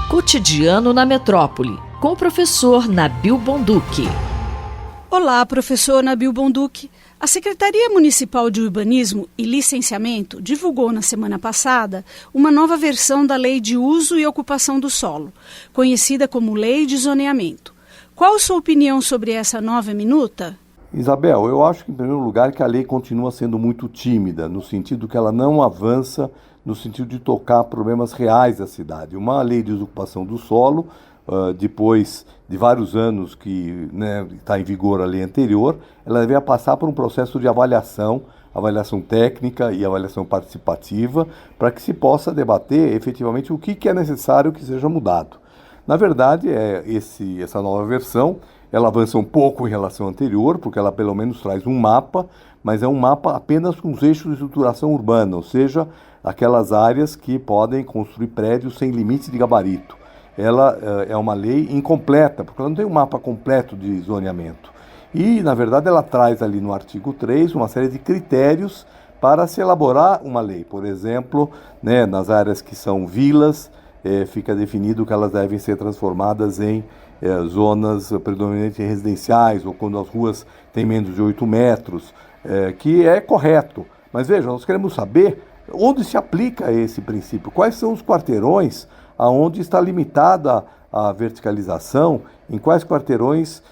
Cotidiano na Metrópole, com o professor Nabil Bonduki. Olá, professor Nabil Bonduki. A Secretaria Municipal de Urbanismo e Licenciamento divulgou na semana passada uma nova versão da Lei de Uso e Ocupação do Solo, conhecida como Lei de Zoneamento. Qual a sua opinião sobre essa nova minuta? Isabel, eu acho que, em primeiro lugar, que a lei continua sendo muito tímida, no sentido que ela não avança no sentido de tocar problemas reais da cidade. Uma lei de ocupação do solo, depois de vários anos que está em vigor a lei anterior, ela deveria passar por um processo de avaliação técnica e avaliação participativa, para que se possa debater efetivamente o que é necessário que seja mudado. Na verdade, essa nova versão, ela avança um pouco em relação à anterior, porque ela pelo menos traz um mapa, mas é um mapa apenas com os eixos de estruturação urbana, ou seja, aquelas áreas que podem construir prédios sem limite de gabarito. Ela é uma lei incompleta, porque ela não tem um mapa completo de zoneamento. E, na verdade, ela traz ali no artigo 3 uma série de critérios para se elaborar uma lei. Por exemplo, nas áreas que são vilas, fica definido que elas devem ser transformadas em zonas predominantemente residenciais, ou quando as ruas têm menos de 8 metros, que é correto. Mas veja, nós queremos saber onde se aplica esse princípio, quais são os quarteirões aonde está limitada a verticalização, em quais quarteirões,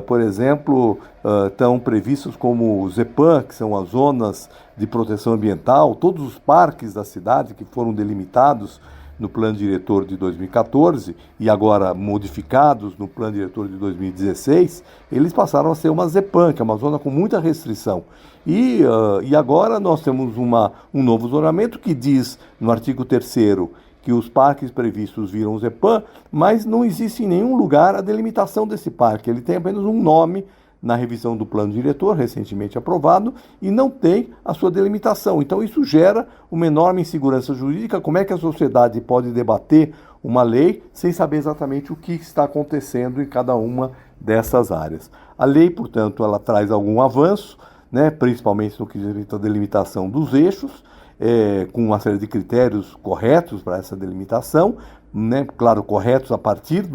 por exemplo, estão previstos como o ZEPAM, que são as zonas de proteção ambiental, todos os parques da cidade que foram delimitados no Plano Diretor de 2014 e agora modificados no Plano Diretor de 2016, eles passaram a ser uma ZEPAM, que é uma zona com muita restrição. E agora nós temos um novo zoneamento que diz, no artigo 3º, que os parques previstos viram ZEPAM, mas não existe em nenhum lugar a delimitação desse parque. Ele tem apenas um nome na revisão do Plano Diretor, recentemente aprovado, e não tem a sua delimitação. Então isso gera uma enorme insegurança jurídica. Como é que a sociedade pode debater uma lei sem saber exatamente o que está acontecendo em cada uma dessas áreas? A lei, portanto, ela traz algum avanço, principalmente no que diz respeito à delimitação dos eixos, com uma série de critérios corretos para essa delimitação, claro, corretos a partir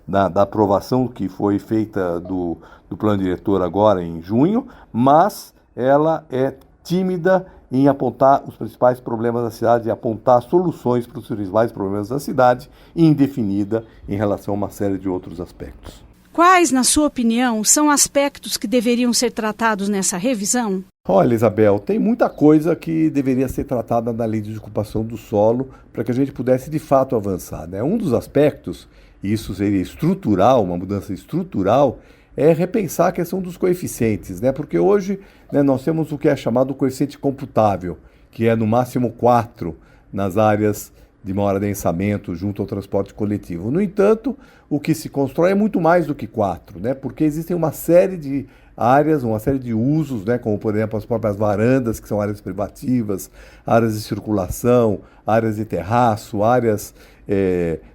da aprovação que foi feita do Plano Diretor agora em junho, mas ela é tímida em apontar os principais problemas da cidade e apontar soluções para os principais problemas da cidade, e indefinida em relação a uma série de outros aspectos. Quais, na sua opinião, são aspectos que deveriam ser tratados nessa revisão? Olha, Isabel, tem muita coisa que deveria ser tratada na Lei de Ocupação do Solo para que a gente pudesse de fato avançar. Um dos aspectos, e isso seria estrutural, uma mudança estrutural, é repensar a questão dos coeficientes, porque hoje nós temos o que é chamado coeficiente computável, que é no máximo 4 nas áreas de maior adensamento junto ao transporte coletivo. No entanto, o que se constrói é muito mais do que 4, porque existem uma série de áreas, uma série de usos, como por exemplo as próprias varandas, que são áreas privativas, áreas de circulação, áreas de terraço, áreas,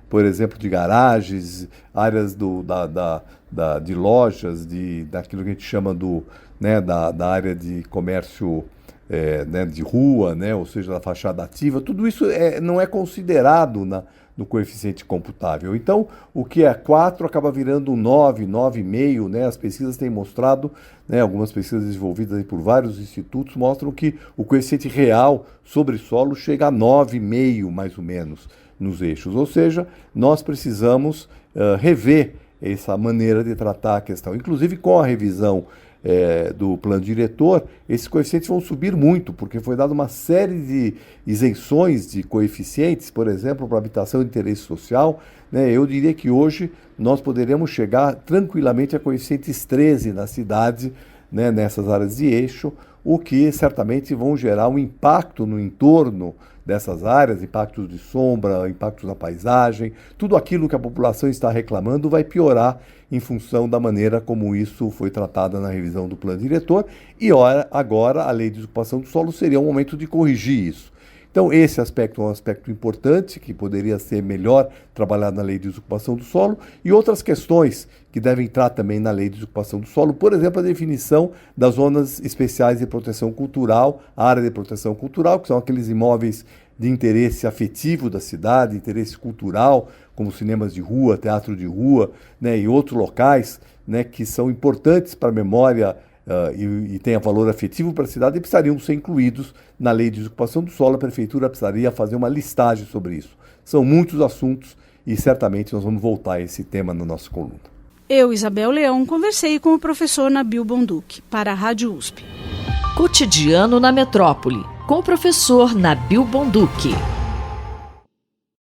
por exemplo, de garagens, áreas de lojas, daquilo que a gente chama da área de comércio de rua, ou seja, da fachada ativa. Tudo isso não é considerado no coeficiente computável. Então, o que é 4 acaba virando 9, 9,5, As pesquisas têm mostrado, algumas pesquisas desenvolvidas aí por vários institutos, mostram que o coeficiente real sobre solo chega a 9,5, mais ou menos, nos eixos. Ou seja, nós precisamos rever essa maneira de tratar a questão. Inclusive, com a revisão do Plano Diretor, esses coeficientes vão subir muito, porque foi dada uma série de isenções de coeficientes, por exemplo, para habitação de interesse social. Eu diria que hoje nós poderíamos chegar tranquilamente a coeficientes 13 na cidade, nessas áreas de eixo, o que certamente vão gerar um impacto no entorno dessas áreas, impactos de sombra, impactos na paisagem, tudo aquilo que a população está reclamando vai piorar em função da maneira como isso foi tratado na revisão do Plano Diretor, e agora a Lei de Ocupação do Solo seria um momento de corrigir isso. Então, esse aspecto é um aspecto importante, que poderia ser melhor trabalhado na Lei de Desocupação do Solo, e outras questões que devem entrar também na Lei de Desocupação do Solo, por exemplo, a definição das zonas especiais de proteção cultural, a área de proteção cultural, que são aqueles imóveis de interesse afetivo da cidade, interesse cultural, como cinemas de rua, teatro de rua, né, e outros locais, né, que são importantes para a memória e têm valor afetivo para a cidade, e precisariam ser incluídos na lei de desocupação do solo. A prefeitura precisaria fazer uma listagem sobre isso. São muitos assuntos e certamente nós vamos voltar a esse tema na nossa coluna. Eu, Isabel Leão, conversei com o professor Nabil Bonduki para a Rádio USP. Cotidiano na Metrópole, com o professor Nabil Bonduki.